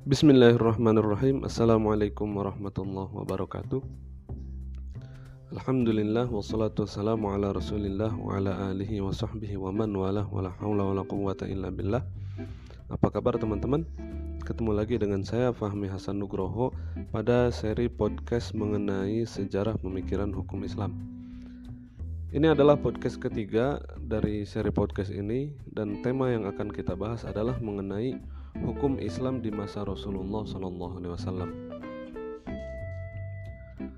Bismillahirrahmanirrahim. Assalamualaikum warahmatullahi wabarakatuh. Alhamdulillah wassalatu wassalamu ala rasulillah wa ala alihi wa sahbihi wa man walah wa la hawla wa la quwwata illa billah. Apa kabar teman-teman? Ketemu lagi dengan saya Fahmi Hasan Nugroho pada seri podcast mengenai sejarah pemikiran hukum Islam. Ini adalah podcast ketiga dari seri podcast ini, dan tema yang akan kita bahas adalah mengenai hukum Islam di masa Rasulullah SAW.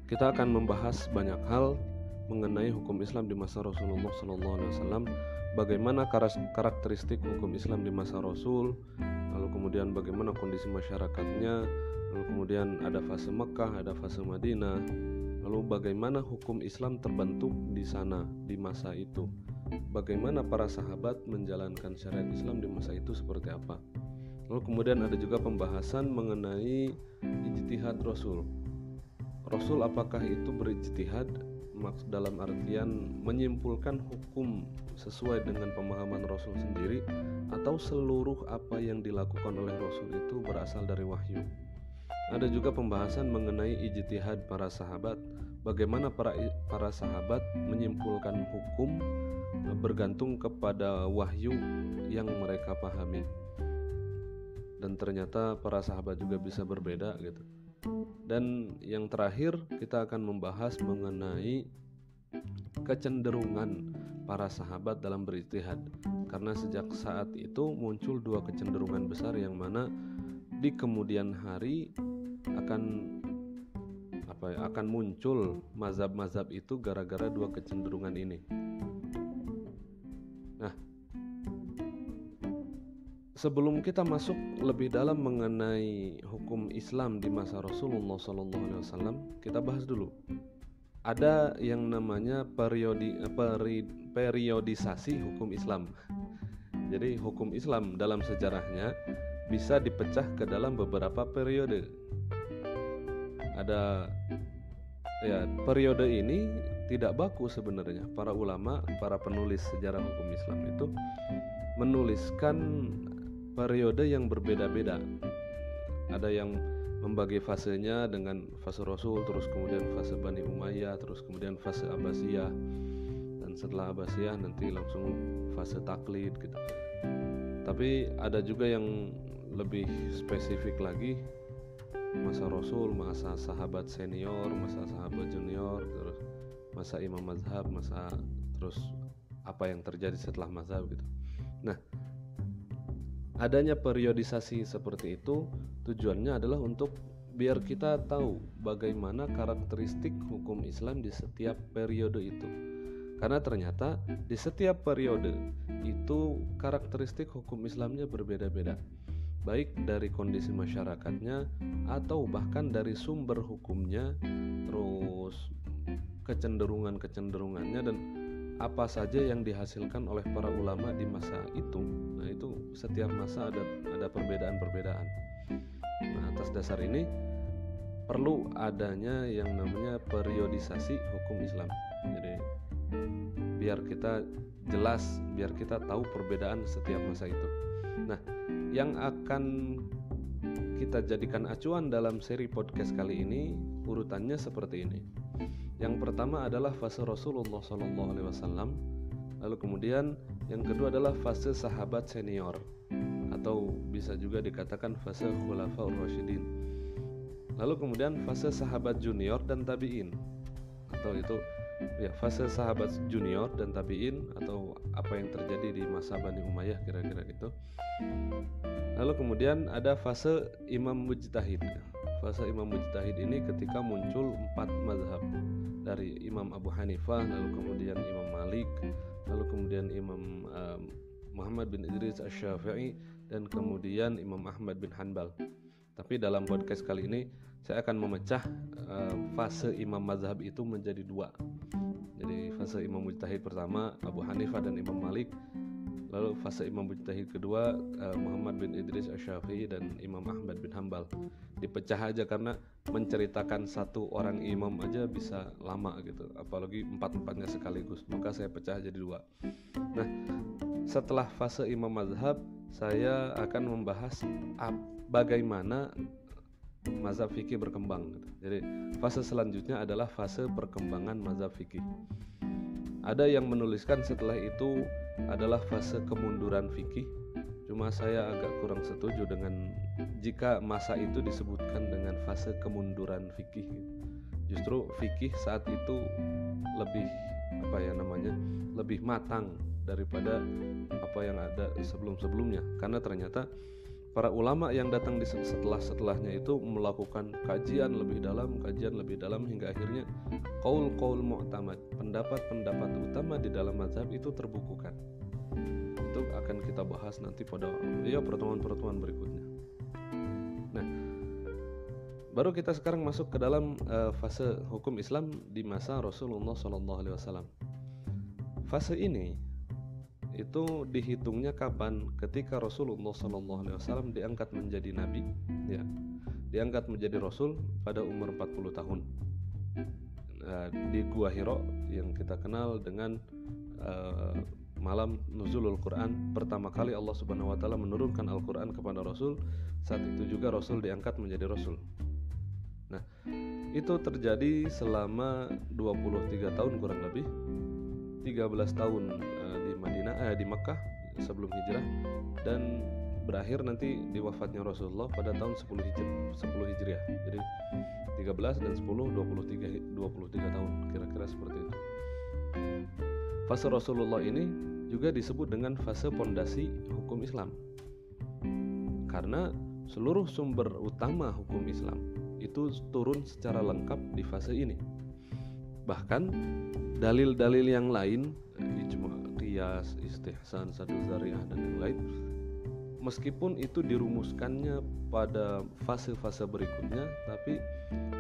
Kita akan membahas banyak hal mengenai hukum Islam di masa Rasulullah SAW, bagaimana karakteristik hukum Islam di masa Rasul, lalu kemudian bagaimana kondisi masyarakatnya, lalu kemudian ada fase Mekah, ada fase Madinah, lalu bagaimana hukum Islam terbentuk di sana di masa itu, bagaimana para sahabat menjalankan syariat Islam di masa itu seperti apa. Lalu kemudian ada juga pembahasan mengenai ijtihad Rasul. Rasul apakah itu berijtihad dalam artian menyimpulkan hukum sesuai dengan pemahaman Rasul sendiri, atau seluruh apa yang dilakukan oleh Rasul itu berasal dari wahyu. Ada juga pembahasan mengenai ijtihad para sahabat, bagaimana para sahabat menyimpulkan hukum bergantung kepada wahyu yang mereka pahami. Dan ternyata para sahabat juga bisa berbeda gitu. Dan yang terakhir kita akan membahas mengenai kecenderungan para sahabat dalam berijtihad, karena sejak saat itu muncul dua kecenderungan besar yang mana di kemudian hari akan muncul mazhab-mazhab itu gara-gara dua kecenderungan ini. Nah, sebelum kita masuk lebih dalam mengenai hukum Islam di masa Rasulullah SAW, kita bahas dulu. Ada yang namanya periodisasi hukum Islam. Jadi hukum Islam dalam sejarahnya bisa dipecah ke dalam beberapa periode. Periode ini tidak baku sebenarnya. Para ulama, para penulis sejarah hukum Islam itu menuliskan periode yang berbeda-beda. Ada yang membagi fasenya dengan fase Rasul, terus kemudian fase Bani Umayyah, terus kemudian fase Abbasiyah, dan setelah Abbasiyah nanti langsung fase taklid gitu. Tapi ada juga yang lebih spesifik lagi, masa Rasul, masa sahabat senior, masa sahabat junior, terus masa imam mazhab, terus apa yang terjadi setelah mazhab gitu. Nah, adanya periodisasi seperti itu tujuannya adalah untuk biar kita tahu bagaimana karakteristik hukum Islam di setiap periode itu. Karena ternyata di setiap periode itu karakteristik hukum Islamnya berbeda-beda, baik dari kondisi masyarakatnya atau bahkan dari sumber hukumnya, terus kecenderungannya dan apa saja yang dihasilkan oleh para ulama di masa itu. Nah, itu setiap masa ada perbedaan-perbedaan. Nah, atas dasar ini perlu adanya yang namanya periodisasi hukum Islam. Jadi biar kita jelas, biar kita tahu perbedaan setiap masa itu. Nah, yang akan kita jadikan acuan dalam seri podcast kali ini urutannya seperti ini. Yang pertama adalah fase Rasulullah SAW, lalu kemudian yang kedua adalah fase sahabat senior, atau bisa juga dikatakan fase Khulafaur Rasyidin. Lalu kemudian fase sahabat junior dan tabi'in, atau itu fase sahabat junior dan tabi'in, atau apa yang terjadi di masa Bani Umayyah kira-kira gitu. Lalu kemudian ada fase imam mujtahid. Fase imam mujtahid ini ketika muncul 4 mazhab, dari Imam Abu Hanifah, lalu kemudian Imam Malik, lalu kemudian Imam Muhammad bin Idris Asy-Syafi'i, dan kemudian Imam Ahmad bin Hanbal. Tapi dalam podcast kali ini saya akan memecah fase imam mazhab itu menjadi 2. Jadi fase imam mujtahid pertama Abu Hanifah dan Imam Malik, lalu fase imam mujtahid kedua Muhammad bin Idris Asy-Syafi'i dan Imam Ahmad bin Hanbal. Dipecah aja karena menceritakan satu orang imam aja bisa lama gitu, apalagi 4-4-nya sekaligus, maka saya pecah jadi 2. Nah, setelah fase imam mazhab, saya akan membahas bagaimana mazhab fikih berkembang gitu. Jadi fase selanjutnya adalah fase perkembangan mazhab fikih. Ada yang menuliskan setelah itu adalah fase kemunduran fikih. Cuma saya agak kurang setuju dengan jika masa itu disebutkan dengan fase kemunduran fikih. Justru fikih saat itu lebih lebih matang daripada apa yang ada sebelum-sebelumnya, karena ternyata para ulama yang datang setelahnya itu melakukan kajian lebih dalam hingga akhirnya qaul mu'tamad, pendapat utama di dalam mazhab itu terbukukan. Itu akan kita bahas nanti pada pertemuan-pertemuan berikutnya. Nah, baru kita sekarang masuk ke dalam fase hukum Islam di masa Rasulullah SAW. Fase ini itu dihitungnya kapan? Ketika Rasulullah SAW diangkat menjadi nabi, ya, diangkat menjadi rasul pada umur 40 tahun di Gua Hiro yang kita kenal dengan malam nuzulul Quran. Pertama kali Allah Subhanahu wa taala menurunkan Al-Quran kepada Rasul. Saat itu juga Rasul diangkat menjadi Rasul. Nah, itu terjadi selama 23 tahun kurang lebih, 13 tahun di Makkah sebelum hijrah, dan berakhir nanti di wafatnya Rasulullah pada tahun 10 Hijriah. Jadi 13 dan 10 23 tahun kira-kira seperti itu. Fase Rasulullah ini juga disebut dengan fase pondasi hukum Islam, karena seluruh sumber utama hukum Islam itu turun secara lengkap di fase ini. Bahkan dalil-dalil yang lain, ijma, qiyas, istihsan, sadul zariah dan yang lain, meskipun itu dirumuskannya pada fase-fase berikutnya, tapi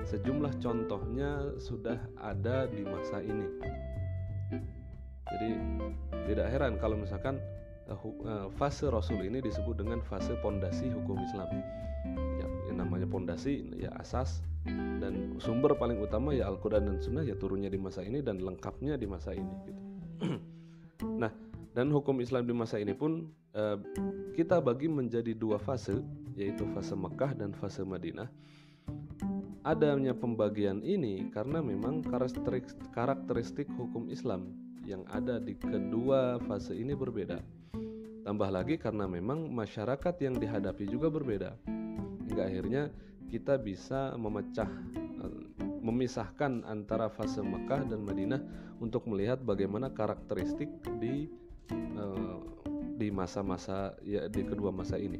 sejumlah contohnya sudah ada di masa ini. Jadi tidak heran kalau misalkan fase Rasul ini disebut dengan fase pondasi hukum Islam. Ya, yang namanya pondasi ya asas, dan sumber paling utama ya Al-Quran dan Sunnah, ya turunnya di masa ini dan lengkapnya di masa ini gitu. Nah, dan hukum Islam di masa ini pun kita bagi menjadi dua fase, yaitu fase Mekah dan fase Madinah. Adanya pembagian ini karena memang karakteristik hukum Islam yang ada di kedua fase ini berbeda. Tambah lagi karena memang masyarakat yang dihadapi juga berbeda. Hingga akhirnya kita bisa memisahkan antara fase Mekah dan Madinah untuk melihat bagaimana karakteristik di masa-masa ya di kedua masa ini.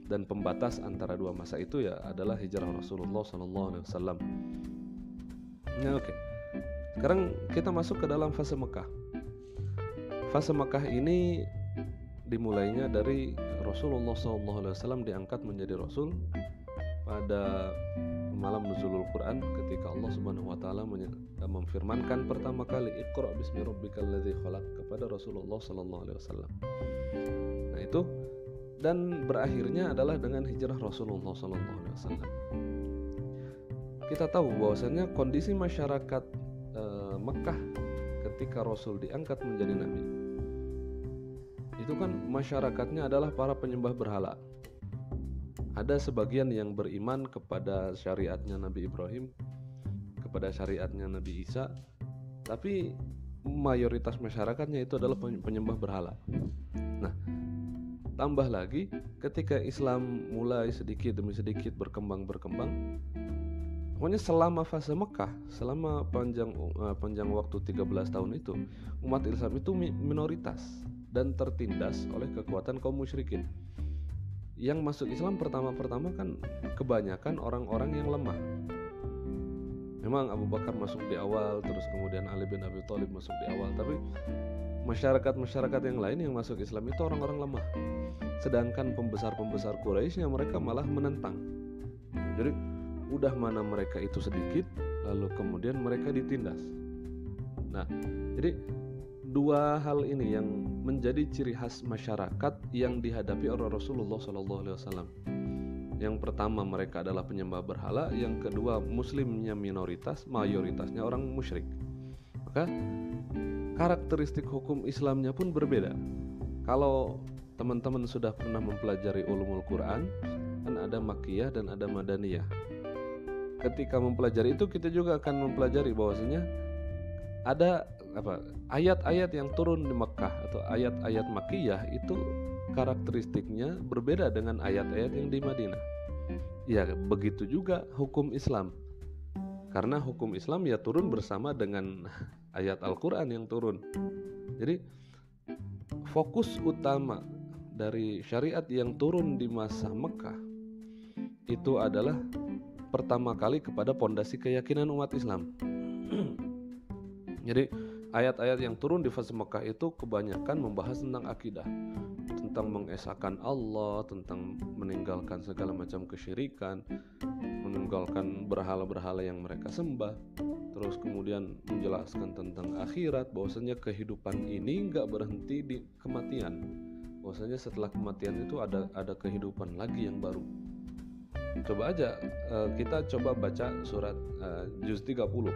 Dan pembatas antara dua masa itu ya adalah hijrah Rasulullah SAW. Nah, oke. Sekarang kita masuk ke dalam fase Mekah. Fase Mekah ini dimulainya dari Rasulullah SAW diangkat menjadi Rasul pada malam nuzulul Quran, ketika Allah Subhanahu wa taala memfirmankan pertama kali Iqra bismi rabbikal ladzi khalaq kepada Rasulullah SAW. Nah, itu, dan berakhirnya adalah dengan hijrah Rasulullah SAW. Kita tahu bahwasanya kondisi masyarakat Mekah ketika Rasul diangkat menjadi nabi, itu kan masyarakatnya adalah para penyembah berhala. Ada sebagian yang beriman kepada syariatnya Nabi Ibrahim, kepada syariatnya Nabi Isa, tapi mayoritas masyarakatnya itu adalah penyembah berhala. Nah, tambah lagi ketika Islam mulai sedikit demi sedikit berkembang, pokoknya selama fase Mekah, selama panjang waktu 13 tahun itu, umat Islam itu minoritas dan tertindas oleh kekuatan kaum musyrikin. Yang masuk Islam pertama-pertama kan kebanyakan orang-orang yang lemah. Memang Abu Bakar masuk di awal, terus kemudian Ali bin Abi Thalib masuk di awal, tapi masyarakat yang lain yang masuk Islam itu orang-orang lemah. Sedangkan pembesar-pembesar Quraisy mereka malah menentang. Jadi udah mana mereka itu sedikit, lalu kemudian mereka ditindas. Nah, jadi dua hal ini yang menjadi ciri khas masyarakat yang dihadapi oleh Rasulullah SAW. Yang pertama, mereka adalah penyembah berhala. Yang kedua, muslimnya minoritas, mayoritasnya orang musyrik. Maka karakteristik hukum Islamnya pun berbeda. Kalau teman-teman sudah pernah mempelajari ulumul Quran, kan ada Makkiyah dan ada Madaniyah. Ketika mempelajari itu kita juga akan mempelajari bahwasanya ada ayat-ayat yang turun di Mekah atau ayat-ayat Makkiyah itu karakteristiknya berbeda dengan ayat-ayat yang di Madinah. Ya, begitu juga hukum Islam. Karena hukum Islam ya turun bersama dengan ayat Al-Quran yang turun. Jadi fokus utama dari syariat yang turun di masa Mekah itu adalah pertama kali kepada pondasi keyakinan umat Islam. Jadi ayat-ayat yang turun di fase Mekah itu kebanyakan membahas tentang akidah, tentang mengesahkan Allah, tentang meninggalkan segala macam kesyirikan, meninggalkan berhala-berhala yang mereka sembah, terus kemudian menjelaskan tentang akhirat, bahwasanya kehidupan ini nggak berhenti di kematian, bahwasanya setelah kematian itu ada kehidupan lagi yang baru. Coba aja kita coba baca surat juz 30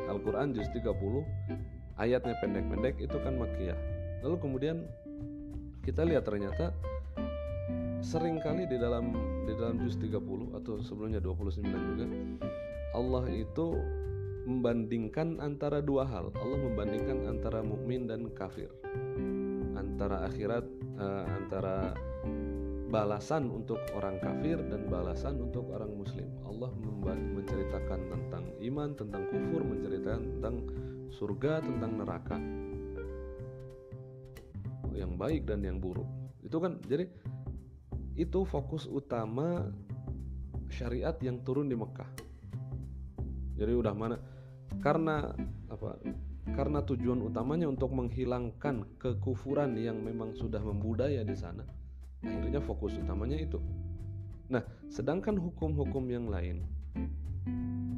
Al-Quran juz 30, ayatnya pendek-pendek, itu kan Makkiyah. Lalu kemudian kita lihat ternyata seringkali di dalam juz 30 atau sebelumnya 29 juga Allah itu membandingkan antara dua hal. Allah membandingkan antara mukmin dan kafir, antara akhirat, antara balasan untuk orang kafir dan balasan untuk orang muslim. Allah menceritakan tentang iman, tentang kufur, menceritakan tentang surga, tentang neraka, yang baik dan yang buruk. Itu kan, jadi itu fokus utama syariat yang turun di Mekah. Jadi udah mana, karena tujuan utamanya untuk menghilangkan kekufuran yang memang sudah membudaya di sana. Akhirnya fokus utamanya itu. Nah, sedangkan hukum-hukum yang lain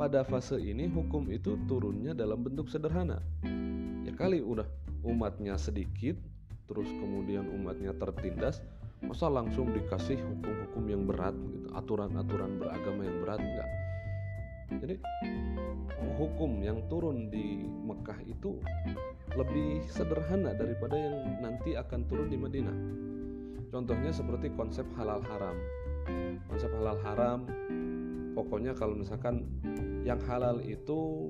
pada fase ini, hukum itu turunnya dalam bentuk sederhana. Ya kali udah umatnya sedikit, terus kemudian umatnya tertindas, masa langsung dikasih hukum-hukum yang berat gitu, aturan-aturan beragama yang berat, enggak. Jadi hukum yang turun di Mekah itu lebih sederhana daripada yang nanti akan turun di Madinah. Contohnya seperti konsep halal haram. Konsep halal haram, pokoknya kalau misalkan yang halal itu,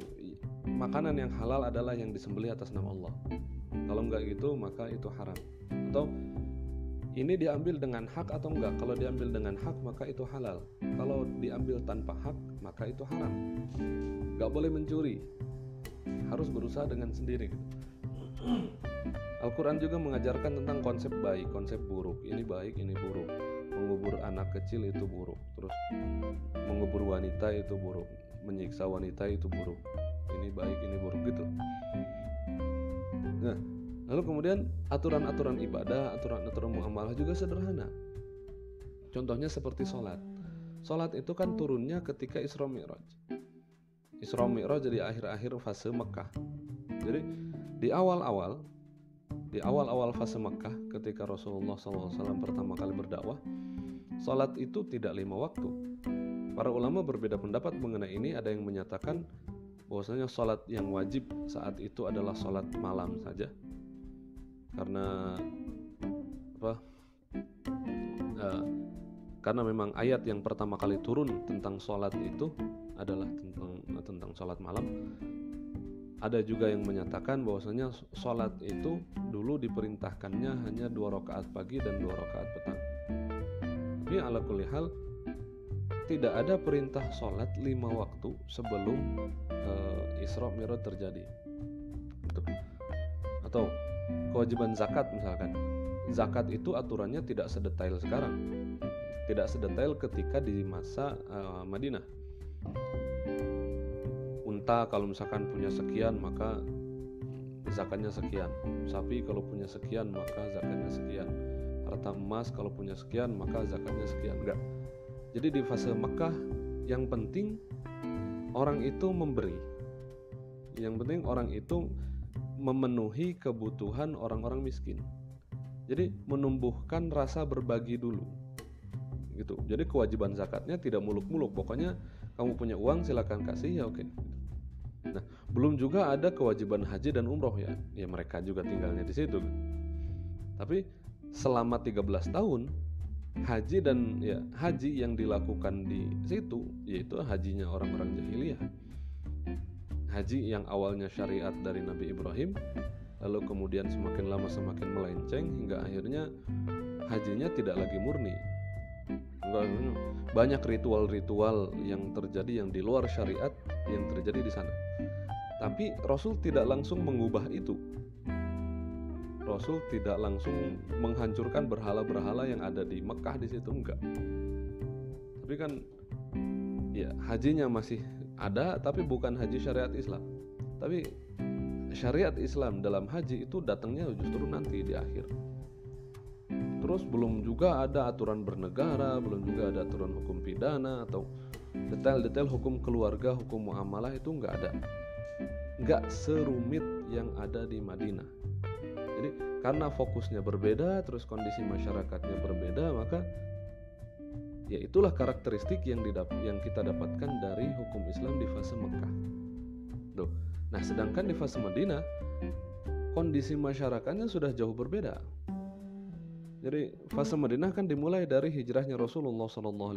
makanan yang halal adalah yang disembelih atas nama Allah. Kalau enggak gitu maka itu haram. Atau ini diambil dengan hak atau enggak. Kalau diambil dengan hak maka itu halal. Kalau diambil tanpa hak maka itu haram. Enggak boleh mencuri, harus berusaha dengan sendiri gitu. Al-Quran juga mengajarkan tentang konsep baik, konsep buruk. Ini baik, ini buruk. Mengubur anak kecil itu buruk. Terus mengubur wanita itu buruk. Menyiksa wanita itu buruk. Ini baik, ini buruk gitu. Nah, lalu kemudian aturan-aturan ibadah, aturan-aturan muamalah juga sederhana. Contohnya seperti sholat. Sholat itu kan turunnya ketika Isra Mi'raj. Isra Mi'raj jadi akhir-akhir fase Mekah. Jadi di awal-awal fase Mekah, ketika Rasulullah SAW pertama kali berdakwah, salat itu tidak 5 waktu. Para ulama berbeda pendapat mengenai ini. Ada yang menyatakan bahwasanya salat yang wajib saat itu adalah salat malam saja, karena karena memang ayat yang pertama kali turun tentang salat itu adalah tentang salat malam. Ada juga yang menyatakan bahwasanya sholat itu dulu diperintahkannya hanya 2 rakaat pagi dan 2 rakaat petang. Tapi ala kulli hal, tidak ada perintah sholat 5 waktu sebelum Isra Mi'raj terjadi. Atau kewajiban zakat misalkan. Zakat itu aturannya tidak sedetail sekarang. Tidak sedetail ketika di masa Madinah. Unta kalau misalkan punya sekian maka zakatnya sekian. Sapi kalau punya sekian maka zakatnya sekian. Harta emas kalau punya sekian maka zakatnya sekian. Enggak. Jadi di fase Mekah yang penting orang itu memberi. Yang penting orang itu memenuhi kebutuhan orang-orang miskin. Jadi menumbuhkan rasa berbagi dulu. Gitu. Jadi kewajiban zakatnya tidak muluk-muluk. Pokoknya kamu punya uang silakan kasih, ya oke. Nah, belum juga ada kewajiban haji dan umroh ya mereka juga tinggalnya di situ. Tapi selama 13 tahun haji yang dilakukan di situ yaitu hajinya orang-orang jahiliyah. Haji yang awalnya syariat dari Nabi Ibrahim, lalu kemudian semakin lama semakin melenceng hingga akhirnya hajinya tidak lagi murni. Banyak ritual-ritual yang terjadi yang di luar syariat yang terjadi di sana. Tapi Rasul tidak langsung mengubah itu. Rasul tidak langsung menghancurkan berhala-berhala yang ada di Mekah di situ, enggak. Tapi kan ya hajinya masih ada, tapi bukan haji syariat Islam. Tapi syariat Islam dalam haji itu datangnya justru nanti di akhir. Terus belum juga ada aturan bernegara, belum juga ada aturan hukum pidana atau detail-detail hukum keluarga, hukum muamalah itu enggak ada. Enggak serumit yang ada di Madinah. Jadi karena fokusnya berbeda, terus kondisi masyarakatnya berbeda, maka ya itulah karakteristik yang kita dapatkan dari hukum Islam di fase Mekah. Tuh. Nah, sedangkan di fase Madinah kondisi masyarakatnya sudah jauh berbeda. Jadi fase Madinah kan dimulai dari hijrahnya Rasulullah SAW.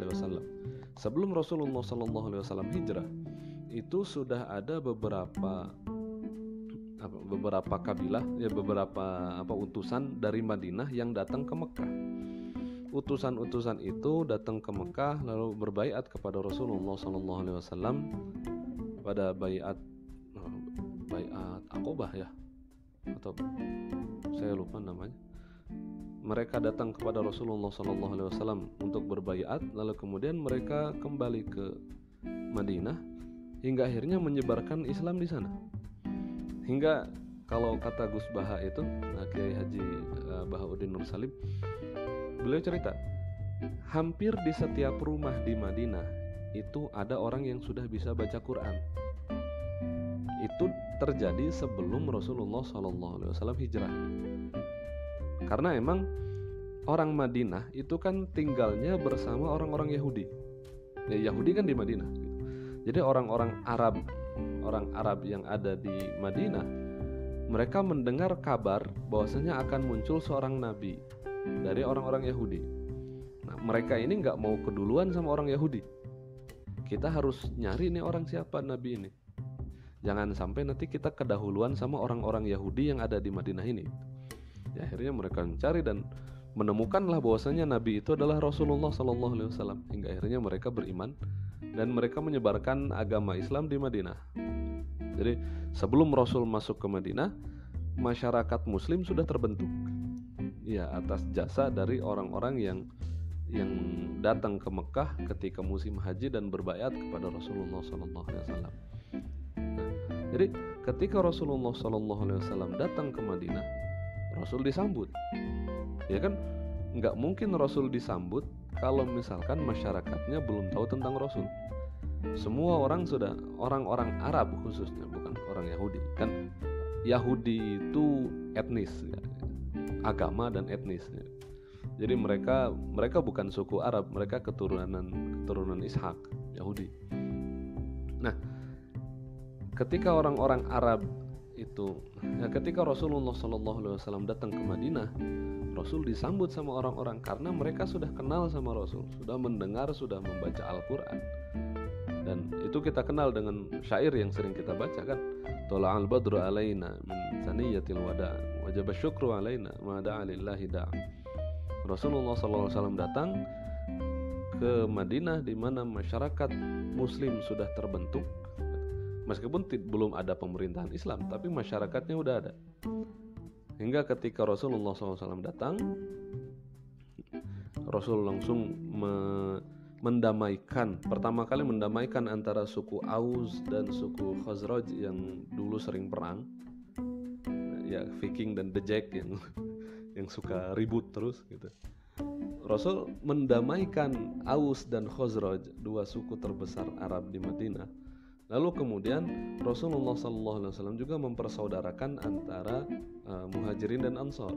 Sebelum Rasulullah SAW hijrah, itu sudah ada beberapa kabilah, beberapa utusan dari Madinah yang datang ke Mekah. Utusan-utusan itu datang ke Mekah lalu berbaiat kepada Rasulullah SAW pada baiat Aqobah ya, atau saya lupa namanya. Mereka datang kepada Rasulullah SAW untuk berbaiat, lalu kemudian mereka kembali ke Madinah hingga akhirnya menyebarkan Islam di sana. Hingga kalau kata Gus Baha itu, Kiai Haji Bahauddin Nur Salim, beliau cerita, hampir di setiap rumah di Madinah itu ada orang yang sudah bisa baca Quran. Itu terjadi sebelum Rasulullah SAW hijrah. Karena emang orang Madinah itu kan tinggalnya bersama orang-orang Yahudi. Ya, Yahudi kan di Madinah. Jadi orang-orang Arab yang ada di Madinah, mereka mendengar kabar bahwasanya akan muncul seorang nabi dari orang-orang Yahudi. Nah, mereka ini nggak mau keduluan sama orang Yahudi. Kita harus nyari nih orang siapa nabi ini. Jangan sampai nanti kita kedahuluan sama orang-orang Yahudi yang ada di Madinah ini. Ya, akhirnya mereka mencari dan menemukanlah bahwasanya nabi itu adalah Rasulullah SAW. Hingga akhirnya mereka beriman dan mereka menyebarkan agama Islam di Madinah. Jadi sebelum Rasul masuk ke Madinah, masyarakat Muslim sudah terbentuk. Ya, atas jasa dari orang-orang yang datang ke Mekah ketika musim haji dan berbaiat kepada Rasulullah SAW. Nah, jadi ketika Rasulullah SAW datang ke Madinah, Rasul disambut. Ya kan, nggak mungkin Rasul disambut kalau misalkan masyarakatnya belum tahu tentang Rasul. Semua orang sudah, orang-orang Arab khususnya, bukan orang Yahudi. Kan Yahudi itu etnis, ya, agama dan etnis. Ya. Jadi mereka bukan suku Arab, mereka keturunan Ishak, Yahudi. Nah, ketika orang-orang Arab itu, ketika Rasulullah SAW datang ke Madinah, Rasul disambut sama orang-orang karena mereka sudah kenal sama Rasul, sudah mendengar, sudah membaca Al-Quran. Dan itu kita kenal dengan syair yang sering kita baca kan, Tola'al badru alaina min saniyatil wada' wajaba syukru alaina ma da'a lillahi da'. Rasulullah SAW datang ke Madinah di mana masyarakat Muslim sudah terbentuk. Meskipun belum ada pemerintahan Islam, tapi masyarakatnya udah ada. Hingga ketika Rasulullah SAW datang, Rasul langsung pertama kali mendamaikan antara suku Aus dan suku Khazraj yang dulu sering perang. Ya, Viking dan The Jack yang suka ribut terus gitu. Rasul mendamaikan Aus dan Khazraj, dua suku terbesar Arab di Madinah. Lalu kemudian Rasulullah SAW juga mempersaudarakan antara Muhajirin dan Ansar.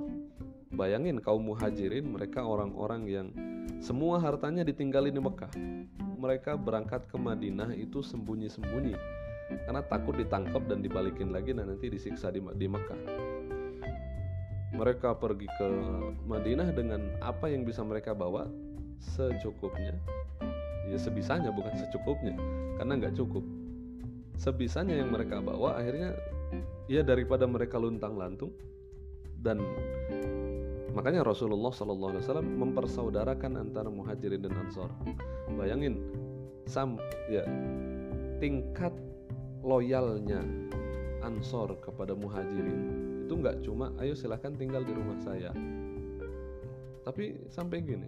Bayangin kaum Muhajirin, mereka orang-orang yang semua hartanya ditinggalin di Mekah. Mereka berangkat ke Madinah itu sembunyi-sembunyi karena takut ditangkap dan dibalikin lagi dan nanti disiksa di Mekah. mereka pergi ke Madinah dengan apa yang bisa mereka bawa secukupnya, ya sebisanya, bukan secukupnya, karena nggak cukup. Sebisanya yang mereka bawa, akhirnya ya daripada mereka luntang-lantung. Dan makanya Rasulullah SAW mempersaudarakan antara Muhajirin dan Ansor. Bayangin, ya, tingkat loyalnya Ansor kepada Muhajirin itu nggak cuma ayo silahkan tinggal di rumah saya, tapi sampai gini,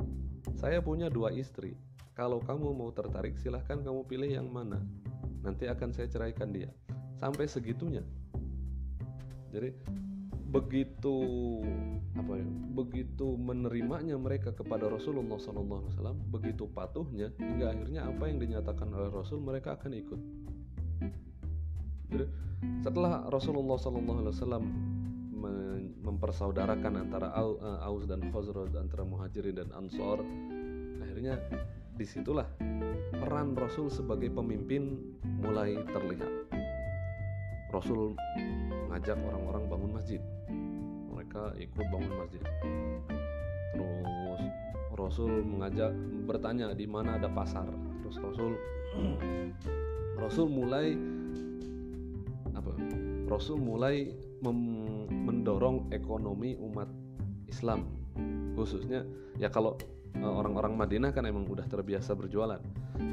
saya punya 2 istri, kalau kamu mau tertarik silahkan kamu pilih yang mana, nanti akan saya ceraikan dia. Sampai segitunya. Jadi begitu menerimanya mereka kepada Rasulullah SAW, begitu patuhnya, hingga akhirnya apa yang dinyatakan oleh Rasul mereka akan ikut. Jadi setelah Rasulullah SAW mempersaudarakan antara Aus dan Khazraj, antara Muhajirin dan Ansor, akhirnya disitulah peran Rasul sebagai pemimpin mulai terlihat. Rasul mengajak orang-orang bangun masjid, mereka ikut bangun masjid. Terus Rasul bertanya di mana ada pasar. Terus Rasul mulai mendorong ekonomi umat Islam, khususnya ya kalau orang-orang Madinah kan emang udah terbiasa berjualan,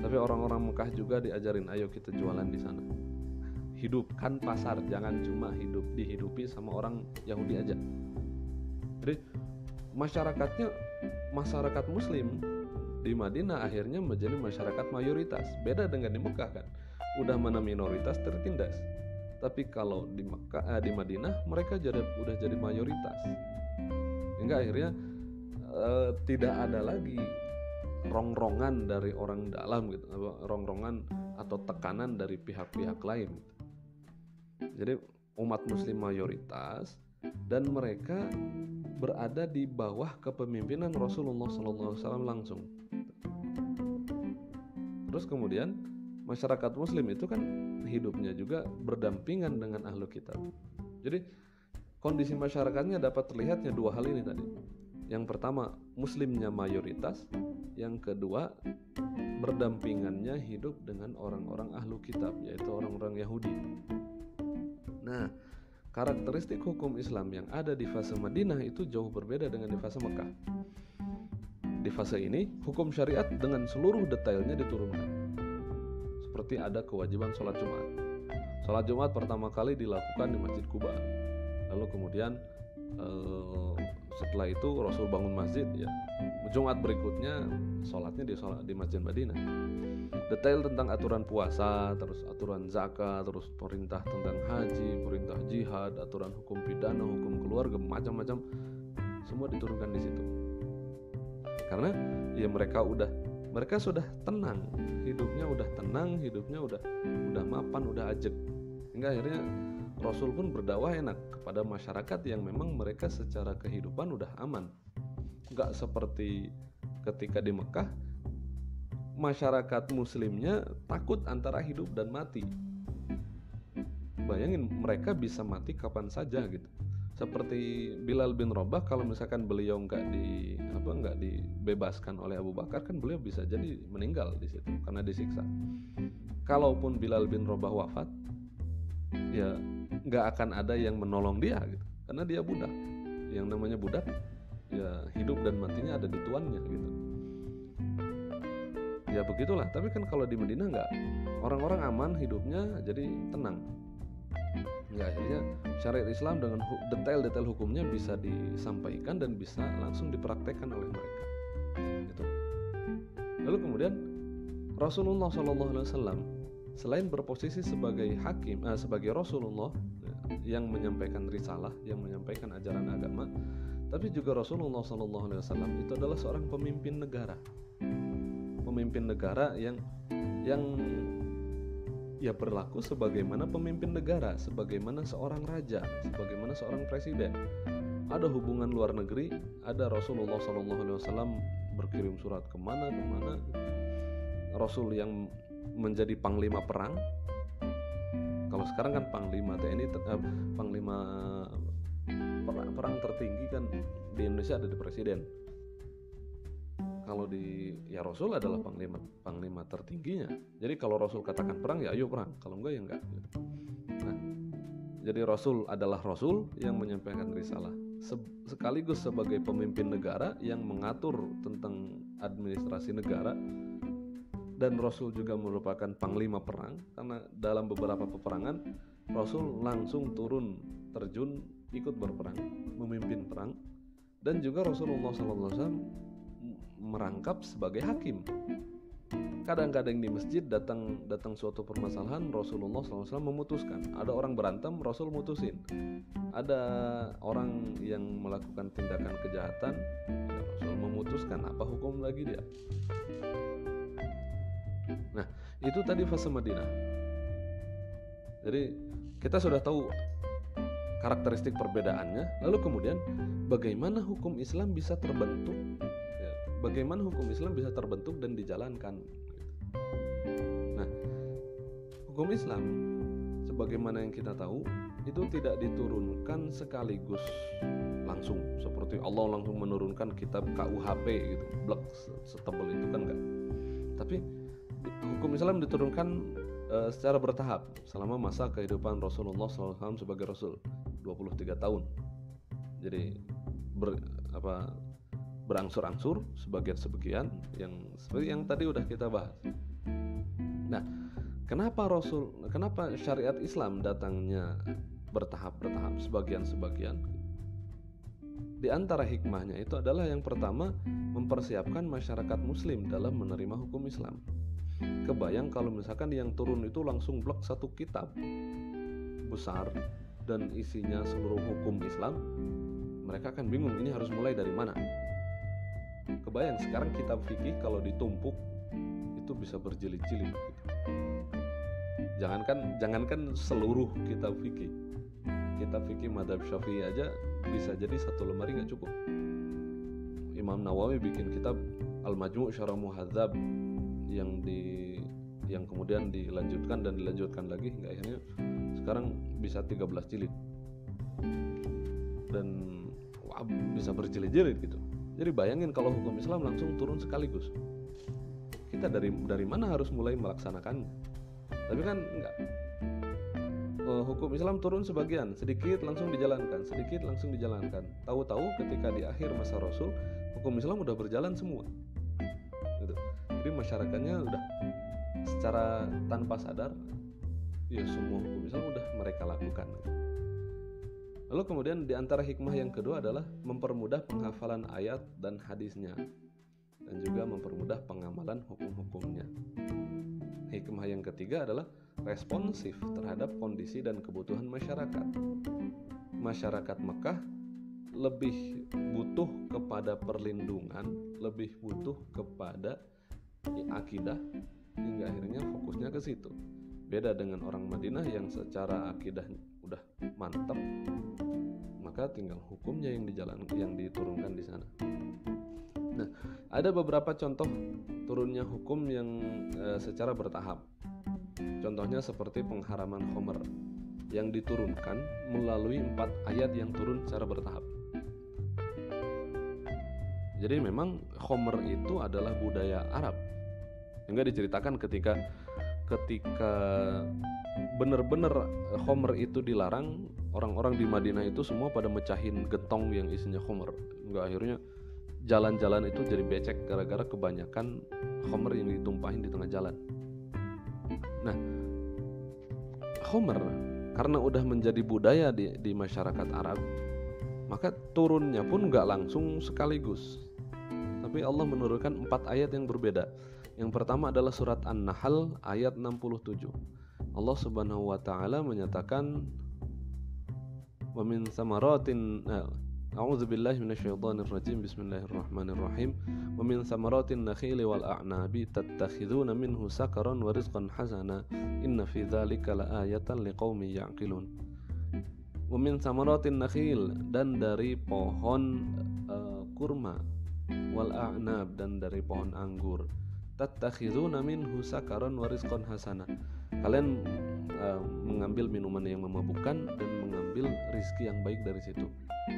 tapi orang-orang Mekah juga diajarin, ayo kita jualan di sana. Hidupkan pasar, jangan cuma dihidupi sama orang Yahudi aja. Jadi masyarakat Muslim di Madinah akhirnya menjadi masyarakat mayoritas. Beda dengan di Mekah kan, udah mana minoritas tertindas. Tapi kalau di Madinah mereka udah jadi mayoritas. Hingga akhirnya tidak ada lagi rongrongan dari orang dalam gitu, rongrongan atau tekanan dari pihak-pihak lain. Jadi umat Muslim mayoritas dan mereka berada di bawah kepemimpinan Rasulullah SAW langsung. Terus kemudian masyarakat Muslim itu kan hidupnya juga berdampingan dengan ahlu kitab. Jadi kondisi masyarakatnya dapat terlihatnya 2 hal ini tadi. Yang pertama, Muslimnya mayoritas. Yang kedua, berdampingannya hidup dengan orang-orang ahlu kitab, yaitu orang-orang Yahudi. Nah, karakteristik hukum Islam yang ada di fase Madinah itu jauh berbeda dengan di fase Mekah. Di fase ini, hukum syariat dengan seluruh detailnya diturunkan. Seperti ada kewajiban sholat Jumat. Sholat Jumat pertama kali dilakukan di Masjid Quba. Lalu kemudian setelah itu Rasul bangun masjid, ya Jumat berikutnya sholatnya di Masjid Madinah. Detail tentang aturan puasa, terus aturan zakat, terus perintah tentang haji, perintah jihad, aturan hukum pidana, hukum keluarga, macam-macam, semua diturunkan di situ. Karena ya mereka sudah tenang, hidupnya udah mapan, udah ajeg. Hingga akhirnya Rasul pun berdakwah enak kepada masyarakat yang memang mereka secara kehidupan udah aman. Gak seperti ketika di Mekah, masyarakat Muslimnya takut antara hidup dan mati. Bayangin, mereka bisa mati kapan saja gitu. Seperti Bilal bin Rabah, kalau misalkan beliau nggak dibebaskan oleh Abu Bakar, kan beliau bisa jadi meninggal di situ karena disiksa. Kalaupun Bilal bin Rabah wafat, ya nggak akan ada yang menolong dia gitu, karena dia budak. Yang namanya budak, ya hidup dan matinya ada di tuannya gitu. Ya begitulah. Tapi kan kalau di Madinah nggak, orang-orang aman hidupnya, jadi tenang. Ya akhirnya syariat Islam dengan detail-detail hukumnya bisa disampaikan dan bisa langsung dipraktekkan oleh mereka. Gitu. Lalu kemudian Rasulullah SAW selain berposisi sebagai hakim, sebagai Rasulullah yang menyampaikan risalah, yang menyampaikan ajaran agama, tapi juga Rasulullah SAW itu adalah seorang pemimpin negara yang ya berlaku sebagaimana pemimpin negara, sebagaimana seorang raja, sebagaimana seorang presiden. Ada hubungan luar negeri, ada Rasulullah SAW berkirim surat kemana. Rasul yang menjadi panglima perang. Kalau sekarang kan panglima TNI, panglima perang tertinggi kan di Indonesia ada di presiden. Kalau di Rasul adalah panglima tertingginya. Jadi kalau Rasul katakan perang ya ayo perang, kalau enggak ya enggak. Nah, jadi Rasul adalah Rasul yang menyampaikan risalah, sekaligus sebagai pemimpin negara yang mengatur tentang administrasi negara. Dan Rasul juga merupakan panglima perang, karena dalam beberapa peperangan Rasul langsung turun terjun ikut berperang, memimpin perang. Dan juga Rasulullah SAW merangkap sebagai hakim. Kadang-kadang di masjid datang suatu permasalahan, Rasulullah SAW memutuskan. Ada orang berantem, Rasul mutusin. Ada orang yang melakukan tindakan kejahatan, ya Rasul memutuskan apa hukum lagi dia. Nah, itu tadi fase Madinah. Jadi kita sudah tahu karakteristik perbedaannya. Lalu kemudian bagaimana hukum Islam bisa terbentuk? Bagaimana hukum Islam bisa terbentuk dan dijalankan? Nah, hukum Islam sebagaimana yang kita tahu itu tidak diturunkan sekaligus langsung, seperti Allah langsung menurunkan kitab KUHP gitu, blek setebal itu kan enggak. Tapi hukum Islam diturunkan secara bertahap selama masa kehidupan Rasulullah SAW sebagai Rasul 23 tahun. Jadi berangsur-angsur sebagian yang seperti yang tadi udah kita bahas. Nah, kenapa syariat Islam datangnya bertahap-bertahap, sebagian-sebagian? Di antara hikmahnya itu adalah yang pertama, mempersiapkan masyarakat muslim dalam menerima hukum Islam. Kebayang kalau misalkan yang turun itu langsung blok satu kitab besar dan isinya seluruh hukum Islam, mereka akan bingung ini harus mulai dari mana. Kebayang sekarang kitab fikih kalau ditumpuk itu bisa berjilid-jilid gitu. Jangankan seluruh kitab fikih. Kitab fikih mazhab Syafi'i aja bisa jadi satu lemari nggak cukup. Imam Nawawi bikin kitab Al-Majmu' Syarah Muhadzab yang kemudian dilanjutkan lagi hingga akhirnya sekarang bisa 13 jilid. Dan bisa berjilid-jilid gitu. Jadi bayangin kalau hukum Islam langsung turun sekaligus. Kita dari mana harus mulai melaksanakannya? Tapi kan enggak. Hukum Islam turun sebagian, sedikit langsung dijalankan. Tahu-tahu ketika di akhir masa Rasul, hukum Islam udah berjalan semua. Gitu. Jadi masyarakatnya udah secara tanpa sadar ya semua hukum Islam udah mereka lakukan. Lalu kemudian di antara hikmah yang kedua adalah mempermudah penghafalan ayat dan hadisnya, dan juga mempermudah pengamalan hukum-hukumnya. Hikmah yang ketiga adalah responsif terhadap kondisi dan kebutuhan masyarakat. Masyarakat Mekah lebih butuh kepada perlindungan, lebih butuh kepada akidah, hingga akhirnya fokusnya ke situ. Beda dengan orang Madinah yang secara akidah udah mantap, maka tinggal hukumnya yang diturunkan di sana. Nah, ada beberapa contoh turunnya hukum yang secara bertahap. Contohnya seperti pengharaman khamr yang diturunkan melalui 4 ayat yang turun secara bertahap. Jadi memang khamr itu adalah budaya Arab. Hingga diceritakan ketika benar-benar khamr itu dilarang, orang-orang di Madinah itu semua pada mecahin gentong yang isinya khamr. Enggak, akhirnya jalan-jalan itu jadi becek gara-gara kebanyakan khamr yang ditumpahin di tengah jalan. Nah, khamr karena udah menjadi budaya di masyarakat Arab, maka turunnya pun enggak langsung sekaligus. Tapi Allah menurunkan 4 ayat yang berbeda. Yang pertama adalah surat An-Nahl ayat 67. Allah Subhanahu wa taala menyatakan wa min samaratin a'udzubillahi minasyaitonir rajim bismillahirrahmanirrahim wa min samaratin nakhili wal a'nabi tattakhiduna minhu sakaran wa rizqan hasana inna fi dzalika laayatan liqaumin ya'qilun. Wa min samaratin nakhil, dan dari pohon kurma, wal a'nab, dan dari pohon anggur, tattakhizuna minhu sakaran wa rizqan hasana. Kalian mengambil minuman yang memabukkan dan mengambil rizki yang baik dari situ.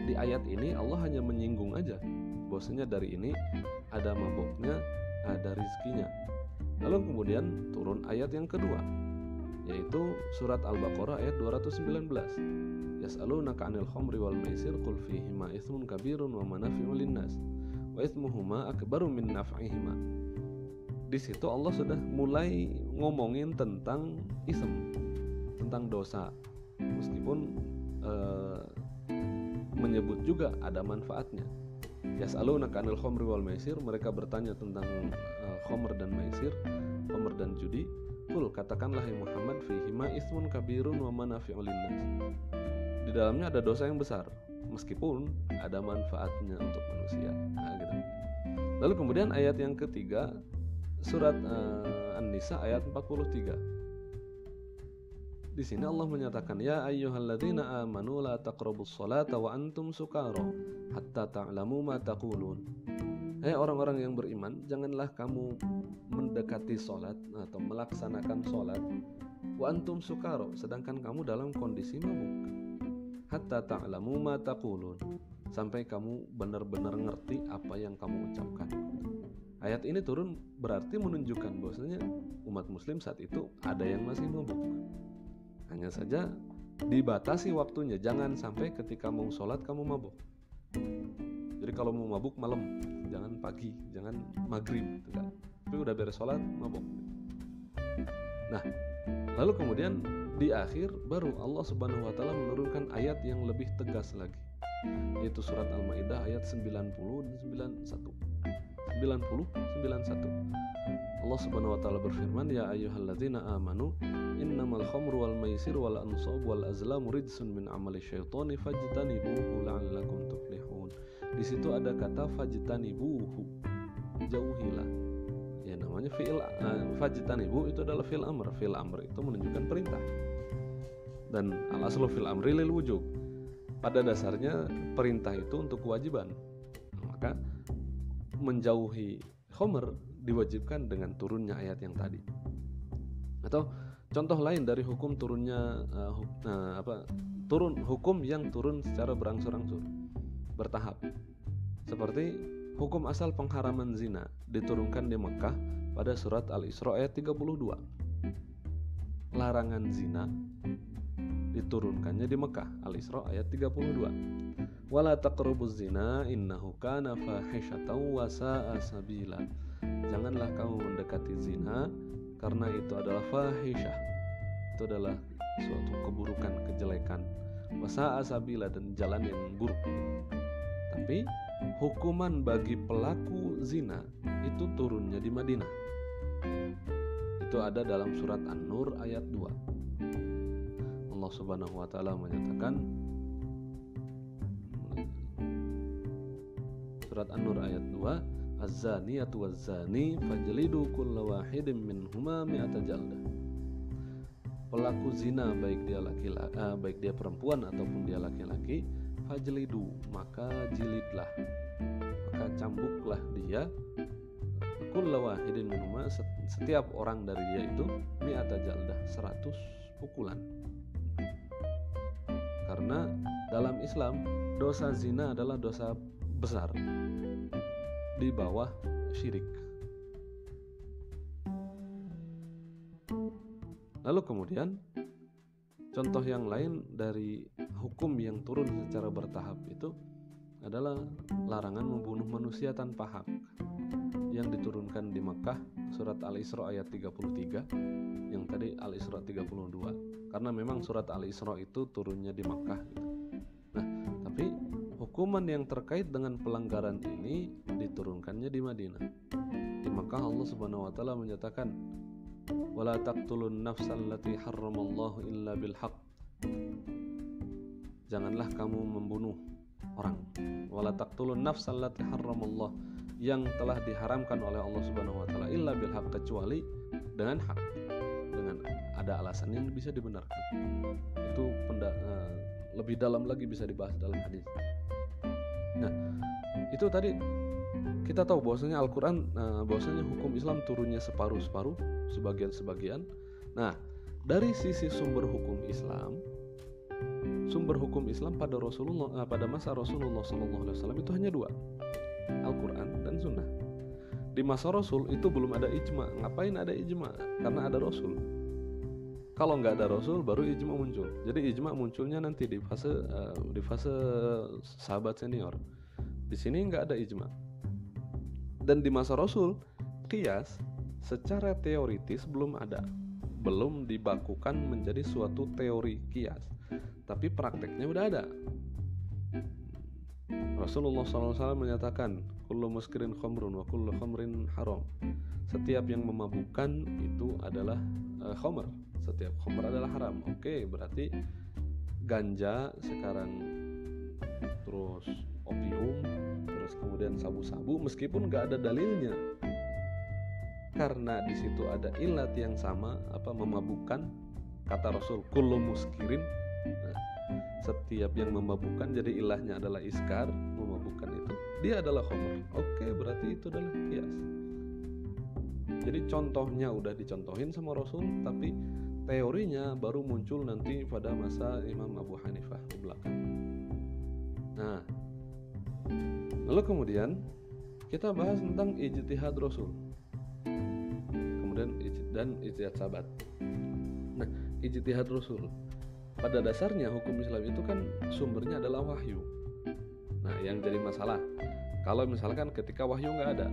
Di ayat ini Allah hanya menyinggung aja bahwasanya dari ini ada mabuknya, ada rizkinya. Lalu kemudian turun ayat yang kedua, yaitu surat Al-Baqarah ayat 219. Yas'alunaka 'anil khamri wal maisir qul fihima itsmun kabirun wa manafi'u lin-nas wa itsmuhuma akbaru min naf'ihima. Di situ Allah sudah mulai ngomongin tentang ism, tentang dosa, meskipun menyebut juga ada manfaatnya. Yas'alunaka 'anil khamri wal maisir, mereka bertanya tentang khamr dan maisir, khamr dan judi. Qul, katakanlah ya Muhammad, fihima ismun kabirun wa manafi'u linnas. Di dalamnya ada dosa yang besar, meskipun ada manfaatnya untuk manusia. Nah, gitu. Lalu kemudian ayat yang ketiga, surat An-Nisa ayat 43. Di sini Allah menyatakan, ya ayyuhalladzina amanu la taqrabus sholata wa antum sukara hatta ta'lamu ma taqulun. Hai orang-orang yang beriman, janganlah kamu mendekati sholat atau melaksanakan sholat wa antum sukara, sedangkan kamu dalam kondisi mabuk. Hatta ta'lamu ma taqulun, sampai kamu benar-benar ngerti apa yang kamu ucapkan. Ayat ini turun berarti menunjukkan bahwasanya umat muslim saat itu ada yang masih mabuk. Hanya saja dibatasi waktunya, jangan sampai ketika mau sholat kamu mabuk. Jadi kalau mau mabuk malam, jangan pagi, jangan maghrib gitu kan. Tapi udah beres sholat mabuk. Nah, lalu kemudian di akhir baru Allah Subhanahu wa taala menurunkan ayat yang lebih tegas lagi, yaitu surat Al-Maidah ayat 90 dan 91. Allah Subhanahu wa taala berfirman, ya ayyuhalladzina amanu innamal khamru wal maisir wal ansab wal azlamu rijsun min amali syaitani fajtanibuhu la'allakum tuflihun. Di situ ada kata fajtanibuhu, jauhilah. Ya, namanya fi'il fajtanibu itu adalah fi'il amr. Fi'il amr itu menunjukkan perintah. Dan al-aslu fil amri lil wujub. Pada dasarnya perintah itu untuk kewajiban. Maka menjauhi khamr diwajibkan dengan turunnya ayat yang tadi. Atau contoh lain dari hukum turunnya hukum yang turun secara berangsur-angsur, bertahap. Seperti hukum asal pengharaman zina diturunkan di Mekah pada surat Al-Isra ayat 32. Larangan zina diturunkannya di Mekah, Al-Isra ayat 32. Wala taqrabuz zina innahu kana fahishatan wa sa'a sabila. Janganlah kamu mendekati zina karena itu adalah fahisyah. Itu adalah suatu keburukan, kejelekan. Wa sa'a sabila, dan jalan yang buruk. Tapi hukuman bagi pelaku zina itu turunnya di Madinah. Itu ada dalam surat An-Nur ayat 2. Allah Subhanahu wa taala menyatakan, surat An-Nur ayat 2, Az-zaniyatu waz-zani fajlidu kulla wahidin minhuma mi'ata jaldah. Pelaku zina baik dia perempuan ataupun dia laki-laki, fajlidu, maka jilidlah, maka cambuklah dia, kulla wahidin minhuma, setiap orang dari dia itu, mi'ata jaldah, 100 pukulan. Karena dalam Islam dosa zina adalah dosa besar di bawah syirik. Lalu kemudian contoh yang lain dari hukum yang turun secara bertahap itu adalah larangan membunuh manusia tanpa hak yang diturunkan di Makkah, surat Al-Isra ayat 33, yang tadi Al-Isra 32. Karena memang surat Al-Isra itu turunnya di Makkah gitu. Nah, tapi hukuman yang terkait dengan pelanggaran ini diturunkannya di Madinah. Di Makkah Allah Subhanahu wa taala menyatakan, wala taqtulun nafsal lati harramallahu illa bil haqq. Janganlah kamu membunuh orang. Wala taqtulun nafsal lati harramallahu, yang telah diharamkan oleh Allah Subhanahu wa taala, illa bil haqq, kecuali dengan hak, dengan ada alasan yang bisa dibenarkan. Itu lebih dalam lagi bisa dibahas dalam hadis. Nah, itu tadi kita tahu bahwasanya Al-Quran, bahwasanya hukum Islam turunnya separuh-separuh, sebagian-sebagian. Nah, dari sisi sumber hukum Islam pada Rasulullah, pada masa Rasulullah SAW itu hanya dua, Al-Quran dan Sunnah. Di masa Rasul itu belum ada ijma. Ngapain ada ijma? Karena ada Rasul. Kalau nggak ada Rasul, baru ijma muncul. Jadi ijma munculnya nanti di fase sahabat senior. Di sini nggak ada ijma. Dan di masa Rasul, qiyas secara teoritis belum ada, belum dibakukan menjadi suatu teori qiyas, tapi prakteknya udah ada. Rasulullah SAW menyatakan, kullu muskirin khamrun wa kullu khamrin haram. Setiap yang memabukkan itu adalah khamr, setiap khamr adalah haram. Oke, berarti ganja sekarang, terus opium, terus kemudian sabu-sabu, meskipun nggak ada dalilnya, karena di situ ada ilat yang sama, memabukkan. Kata Rasul, kullu muskirin. Nah, setiap yang memabukkan, jadi ilahnya adalah iskar, memabukkan itu, dia adalah khamr. Oke, berarti itu adalah qiyas. Jadi contohnya udah dicontohin sama Rasul, tapi teorinya baru muncul nanti pada masa Imam Abu Hanifah di belakang. Nah, lalu kemudian kita bahas tentang ijtihad Rasul, kemudian dan ijtihad sahabat. Nah, ijtihad Rasul, pada dasarnya hukum Islam itu kan sumbernya adalah wahyu. Nah, yang jadi masalah, kalau misalkan ketika wahyu nggak ada,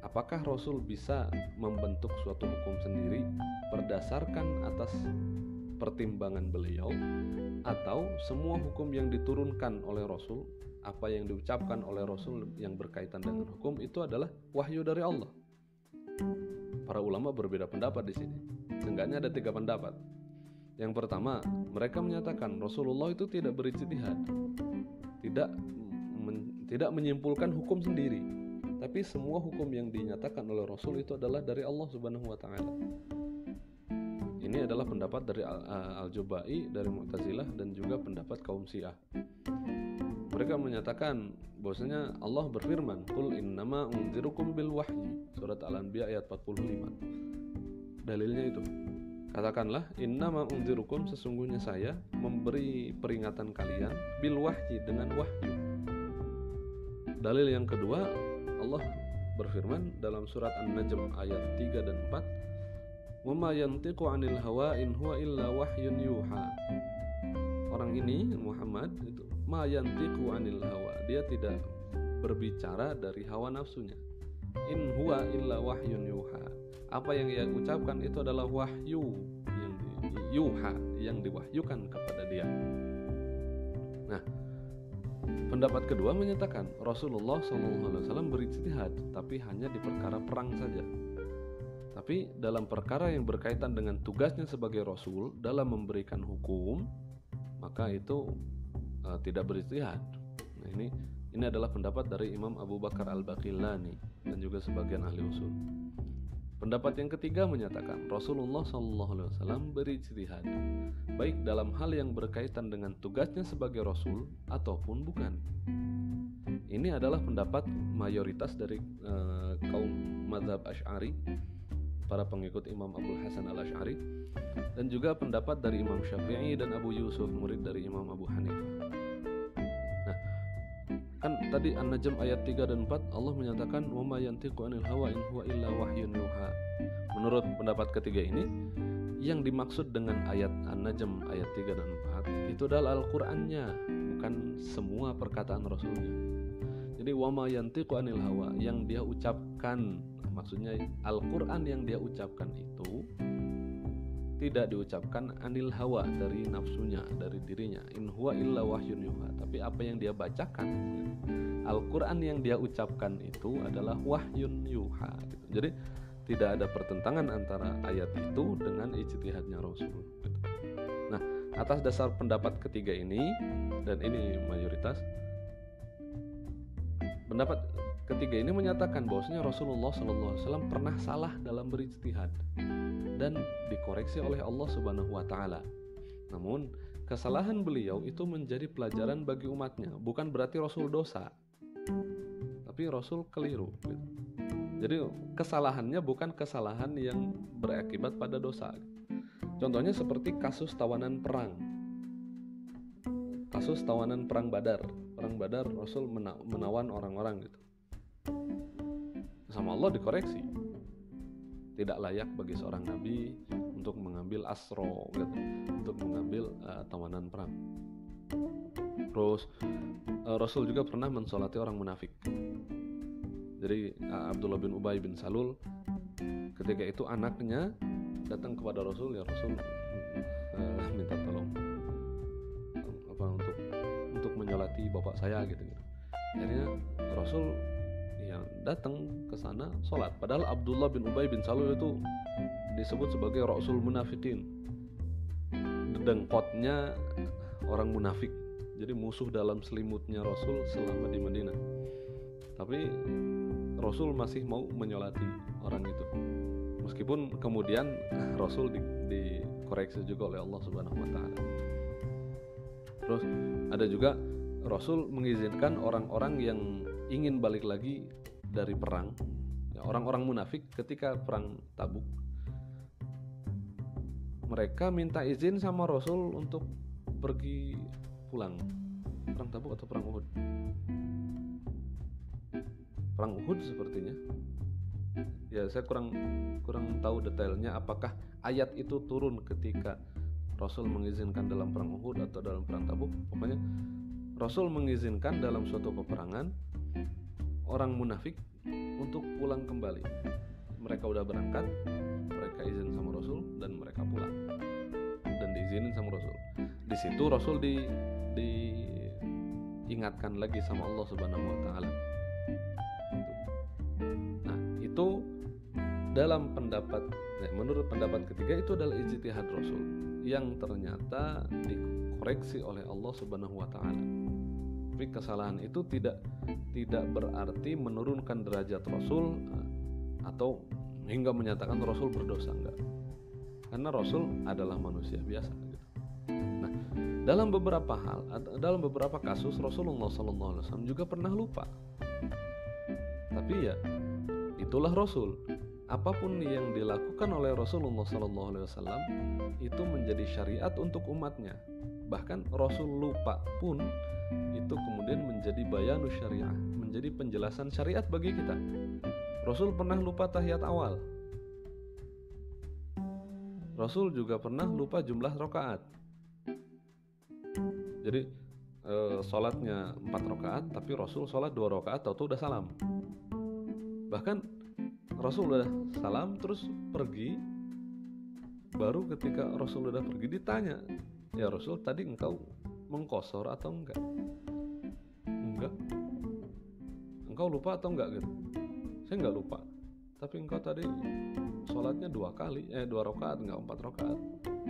apakah Rasul bisa membentuk suatu hukum sendiri berdasarkan atas pertimbangan beliau, atau semua hukum yang diturunkan oleh Rasul, apa yang diucapkan oleh Rasul yang berkaitan dengan hukum itu adalah wahyu dari Allah? Para ulama berbeda pendapat di sini. Seenggaknya ada 3 pendapat. Yang pertama, mereka menyatakan Rasulullah itu tidak berijtihad, tidak menyimpulkan hukum sendiri, tapi semua hukum yang dinyatakan oleh Rasul itu adalah dari Allah Subhanahu wa Ta'ala. Ini adalah pendapat dari Al-Jubai, dari Mu'tazilah, dan juga pendapat kaum Syiah. Mereka menyatakan bahwasanya Allah berfirman, qul innama unzirukum bil wahyi, surat Al-Anbiya ayat 45. Dalilnya itu, katakanlah, innama unzirukum, sesungguhnya saya memberi peringatan kalian, bil wahyi, dengan wahyu. Dalil yang kedua, Allah berfirman dalam surat An-Najm ayat 3 dan 4, wa ma yantiqu 'anil hawa in huwa illa wahyun yuha. Orang ini Muhammad itu ma yantiqu 'anil hawa, dia tidak berbicara dari hawa nafsunya. In huwa illa wahyun yuha, apa yang ia ucapkan itu adalah wahyu yang diwahyukan kepada dia. Nah, pendapat kedua menyatakan Rasulullah SAW berijtihad, tapi hanya di perkara perang saja. Tapi dalam perkara yang berkaitan dengan tugasnya sebagai Rasul dalam memberikan hukum, maka itu tidak berijtihad. Nah, ini adalah pendapat dari Imam Abu Bakar Al-Baqillani dan juga sebagian ahli usul. Pendapat yang ketiga menyatakan Rasulullah SAW berijtihad, baik dalam hal yang berkaitan dengan tugasnya sebagai Rasul ataupun bukan. Ini adalah pendapat mayoritas dari kaum mazhab Asy'ari, para pengikut Imam Abul Hasan Al-Asy'ari, dan juga pendapat dari Imam Syafi'i dan Abu Yusuf, murid dari Imam Abu Hanifah. Nah, kan tadi An-Najm ayat 3 dan 4 Allah menyatakan wa ma yantiqu 'anil hawa in huwa illa wahyun yuha. Menurut pendapat ketiga ini, yang dimaksud dengan ayat An-Najm ayat 3 dan 4 itu adalah Al-Qur'annya, bukan semua perkataan Rasulnya. Jadi wa ma yantiqu 'anil hawa, yang dia ucapkan, maksudnya Al-Quran yang dia ucapkan itu tidak diucapkan anil hawa, dari nafsunya, dari dirinya, in huwa illa wahyun yuha, tapi apa yang dia bacakan, Al-Quran yang dia ucapkan itu adalah wahyun yuha gitu. Jadi tidak ada pertentangan antara ayat itu dengan ijtihadnya Rasul gitu. Nah, atas dasar pendapat ketiga ini, dan ini mayoritas, pendapat ketiga ini menyatakan bahwasanya Rasulullah SAW pernah salah dalam berijtihad dan dikoreksi oleh Allah Subhanahu wa Ta'ala. Namun kesalahan beliau itu menjadi pelajaran bagi umatnya, bukan berarti Rasul dosa. tapi Rasul keliru gitu. Jadi kesalahannya bukan kesalahan yang berakibat pada dosa. Contohnya seperti kasus tawanan perang. Kasus tawanan perang Badar. Perang Badar Rasul menawan orang-orang gitu. Sama Allah dikoreksi. Tidak layak bagi seorang nabi untuk mengambil asro gitu, untuk mengambil tawanan perang. Terus Rasul juga pernah mensolati orang munafik. Jadi Abdullah bin Ubay bin Salul ketika itu anaknya datang kepada Rasul, ya Rasul minta tolong untuk menyolati bapak saya gitu. Akhirnya Rasul ya datang ke sana sholat. Padahal Abdullah bin Ubay bin Salul itu disebut sebagai Rasul Munafikin, dengkotnya orang munafik. Jadi musuh dalam selimutnya Rasul selama di Madinah. Tapi Rasul masih mau menyolati orang itu. Meskipun kemudian Rasul dikoreksi juga oleh Allah Subhanahu wa taala. Terus ada juga Rasul mengizinkan orang-orang yang ingin balik lagi dari perang, ya, orang-orang munafik ketika perang Tabuk, mereka minta izin sama Rasul untuk pergi pulang. Perang Tabuk atau perang Uhud? Perang Uhud sepertinya. Ya saya kurang tahu detailnya, apakah ayat itu turun ketika Rasul mengizinkan dalam perang Uhud atau dalam perang Tabuk. Pokoknya Rasul mengizinkan dalam suatu peperangan orang munafik untuk pulang kembali. Mereka udah berangkat, mereka izin sama Rasul dan mereka pulang dan diizinin sama Rasul. Di situ Rasul diingatkan lagi sama Allah Subhanahu wa taala. Nah, itu dalam pendapat menurut pendapat ketiga itu adalah ijtihad Rasul yang ternyata dikoreksi oleh Allah Subhanahu wa taala. Tapi kesalahan itu tidak berarti menurunkan derajat Rasul atau hingga menyatakan Rasul berdosa, enggak. Karena Rasul adalah manusia biasa gitu. Nah, dalam beberapa kasus Rasulullah SAW juga pernah lupa. Tapi ya itulah Rasul. Apapun yang dilakukan oleh Rasulullah SAW itu menjadi syariat untuk umatnya. Bahkan Rasul lupa pun itu kemudian menjadi bayanus syariah, menjadi penjelasan syariat bagi kita. Rasul pernah lupa tahiyat awal. Rasul juga pernah lupa jumlah rakaat. Jadi sholatnya 4 rakaat, tapi Rasul sholat 2 rakaat, tahu-tahu udah salam. Bahkan Rasul udah salam terus pergi. Baru ketika Rasul udah pergi ditanya, ya Rasul tadi engkau mengqosor atau enggak? Enggak. Engkau lupa atau enggak gitu? Saya enggak lupa. Tapi engkau tadi sholatnya 2 rakaat, enggak 4 rakaat.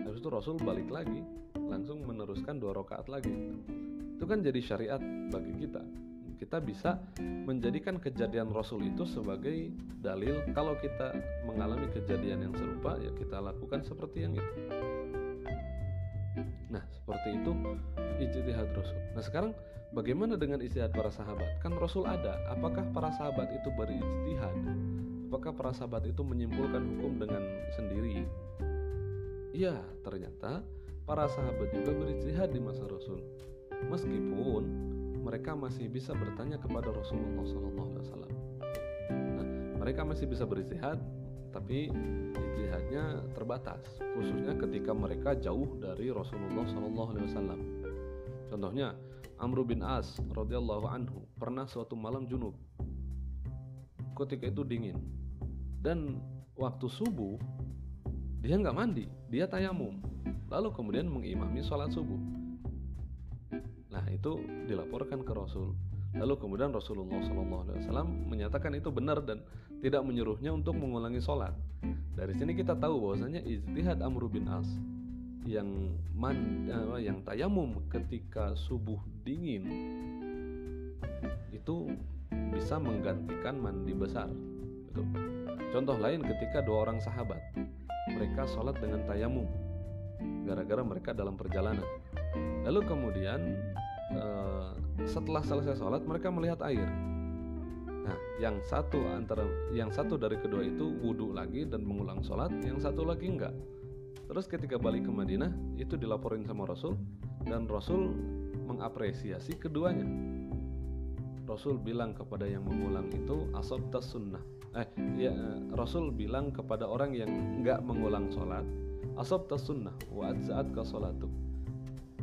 Habis itu Rasul balik lagi, langsung meneruskan 2 rakaat lagi. Itu kan jadi syariat bagi kita. Kita bisa menjadikan kejadian Rasul itu sebagai dalil. Kalau kita mengalami kejadian yang serupa, ya kita lakukan seperti yang itu. Nah, seperti itu ijtihad Rasul. Nah, sekarang bagaimana dengan ijtihad para sahabat? Kan Rasul ada. Apakah para sahabat itu berijtihad? Apakah para sahabat itu menyimpulkan hukum dengan sendiri? Iya, ternyata para sahabat juga berijtihad di masa Rasul. Meskipun mereka masih bisa bertanya kepada Rasulullah SAW. Nah, mereka masih bisa berijtihad, tapi ijtihadnya terbatas, khususnya ketika mereka jauh dari Rasulullah SAW. Contohnya, Amr bin As radhiyallahu anhu pernah suatu malam junub. Ketika itu dingin, dan waktu subuh dia nggak mandi, dia tayamum, lalu kemudian mengimami sholat subuh. Nah, itu dilaporkan ke Rasul. Lalu kemudian Rasulullah SAW menyatakan itu benar dan tidak menyuruhnya untuk mengulangi sholat. Dari sini kita tahu bahwasanya ijtihad Amr bin As yang tayamum ketika subuh dingin itu bisa menggantikan mandi besar. Gitu. Contoh lain ketika 2 orang sahabat mereka sholat dengan tayamum gara-gara mereka dalam perjalanan. Lalu kemudian setelah selesai sholat mereka melihat air. Nah, yang satu dari kedua itu wudhu lagi dan mengulang sholat, yang satu lagi enggak. Terus ketika balik ke Madinah, itu dilaporin sama Rasul, dan Rasul mengapresiasi keduanya. Rasul bilang kepada yang mengulang itu asabtas sunnah. Rasul bilang kepada orang yang enggak mengulang sholat, asabtas sunnah wa adza'atka sholatuk.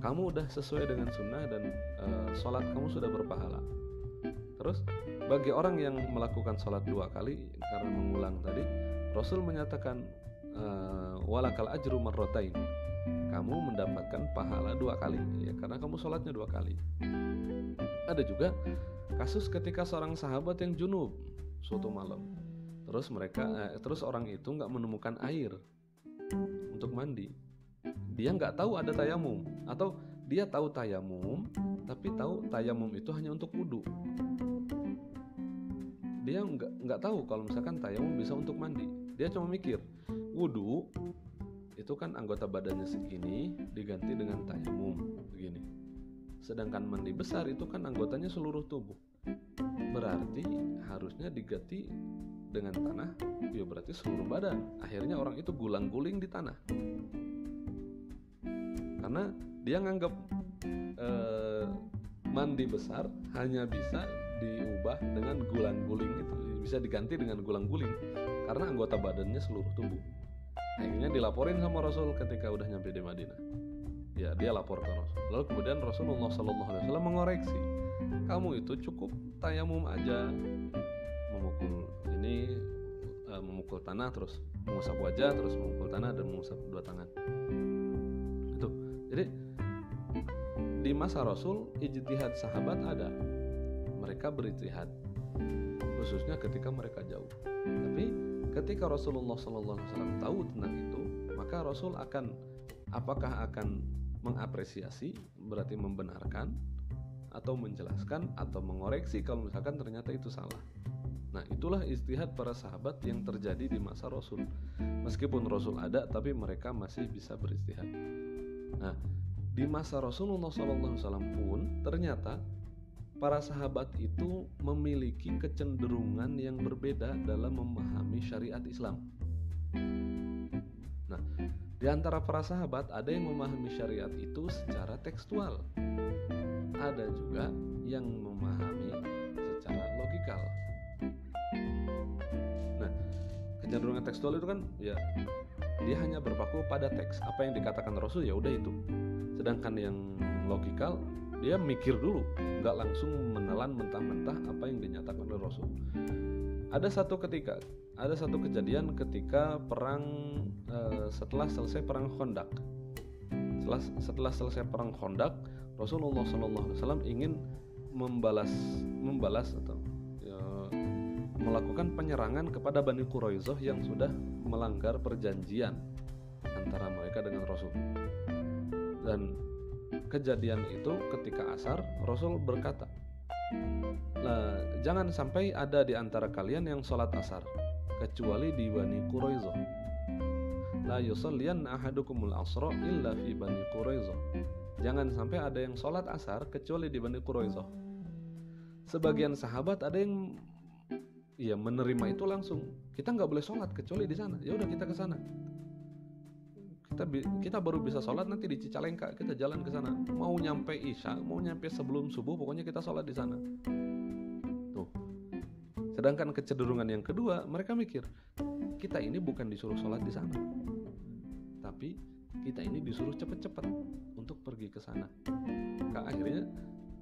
Kamu udah sesuai dengan sunnah dan sholat kamu sudah berpahala. Terus bagi orang yang melakukan sholat 2 kali karena mengulang tadi, Rasul menyatakan walakal ajru marratain. Kamu mendapatkan pahala 2 kali ya, karena kamu sholatnya 2 kali. Ada juga kasus ketika seorang sahabat yang junub suatu malam. Terus orang itu nggak menemukan air untuk mandi. Dia nggak tahu ada tayamum, atau dia tahu tayamum tapi tahu tayamum itu hanya untuk wudhu. Dia nggak tahu kalau misalkan tayamum bisa untuk mandi. Dia cuma mikir wudhu itu kan anggota badannya segini diganti dengan tayamum begini. Sedangkan mandi besar itu kan anggotanya seluruh tubuh. Berarti harusnya diganti dengan tanah, ya berarti seluruh badan. Akhirnya orang itu gulang-guling di tanah. Karena dia nganggap mandi besar hanya bisa diubah dengan gulang-guling itu, bisa diganti dengan gulang-guling karena anggota badannya seluruh tubuh. Akhirnya dilaporin sama Rasul ketika udah nyampe di Madinah. Ya, dia lapor ke Rasul. Lalu kemudian Rasulullah SAW mengoreksi, kamu itu cukup tayamum aja, memukul tanah, terus mengusap wajah, terus memukul tanah dan mengusap 2 tangan. Itu. Jadi di masa Rasul ijtihad sahabat ada, mereka berijtihad khususnya ketika mereka jauh. Tapi ketika Rasulullah SAW tahu tentang itu, maka Rasul apakah akan mengapresiasi, berarti membenarkan, atau menjelaskan, atau mengoreksi kalau misalkan ternyata itu salah. Nah, itulah ijtihad para sahabat yang terjadi di masa Rasul. Meskipun Rasul ada, tapi mereka masih bisa berijtihad. Nah, di masa Rasulullah SAW pun ternyata para sahabat itu memiliki kecenderungan yang berbeda dalam memahami syariat Islam. Nah, di antara para sahabat ada yang memahami syariat itu secara tekstual, ada juga yang memahami secara logikal. Nah, kecenderungan tekstual itu kan ya dia hanya berpaku pada teks, apa yang dikatakan Rasul ya udah itu. Sedangkan yang logikal dia mikir dulu, nggak langsung menelan mentah-mentah apa yang dinyatakan oleh Rasul. Ada satu kejadian ketika perang setelah selesai perang Khandaq. Setelah selesai perang Khandaq, Rasulullah SAW ingin membalas atau melakukan penyerangan kepada Bani Quraisyah yang sudah melanggar perjanjian antara mereka dengan Rasul. Dan kejadian itu ketika asar, Rasul berkata, jangan sampai ada di antara kalian yang sholat asar kecuali di Bani Quraisyah. La yusalliyan ahadukumul asra illa fi Bani Quraisyah. Jangan sampai ada yang sholat asar kecuali di Bani Quraisyah. Sebagian sahabat ada yang menerima itu langsung. Kita nggak boleh sholat kecuali di sana. Ya udah kita ke sana. Kita baru bisa sholat nanti di Cicalengka, kita jalan ke sana. Mau nyampe Isya, mau nyampe sebelum subuh, pokoknya kita sholat di sana. Tuh. Sedangkan kecenderungan yang kedua, mereka mikir, kita ini bukan disuruh sholat di sana, tapi kita ini disuruh cepat-cepat untuk pergi ke sana. Akhirnya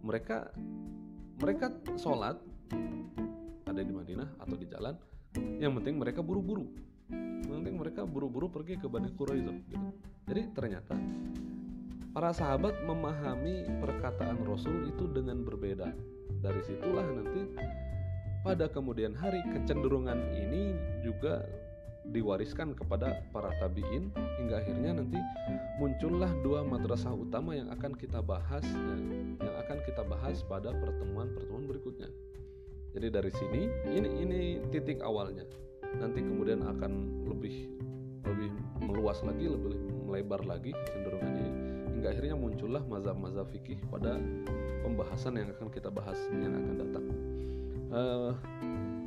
mereka sholat ada di Madinah atau di jalan. Yang penting mereka buru-buru. Pergi ke Bani Quraisyah gitu. Jadi ternyata para sahabat memahami perkataan Rasul itu dengan berbeda. Dari situlah nanti pada kemudian hari kecenderungan ini juga diwariskan kepada para tabi'in, hingga akhirnya nanti muncullah 2 madrasah utama yang akan kita bahas pada pertemuan berikutnya. Jadi dari sini ini titik awalnya. Nanti kemudian akan lebih meluas lagi, lebih melebar lagi kecenderungannya, hingga akhirnya muncullah mazhab-mazhab fikih pada pembahasan yang akan kita bahas yang akan datang.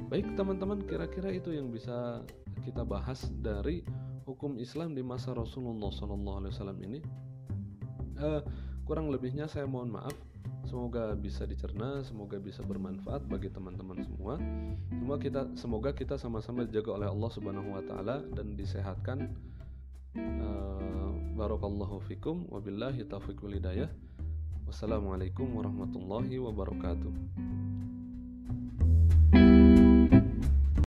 Baik teman-teman, kira-kira itu yang bisa kita bahas dari hukum Islam di masa Rasulullah SAW ini. Kurang lebihnya saya mohon maaf. Semoga bisa dicerna, semoga bisa bermanfaat bagi teman-teman semua. Semoga kita sama-sama dijaga oleh Allah Subhanahu wa taala dan disehatkan. Barakallahu fikum, wabillahi taufiq wal hidayah. Wassalamualaikum warahmatullahi wabarakatuh.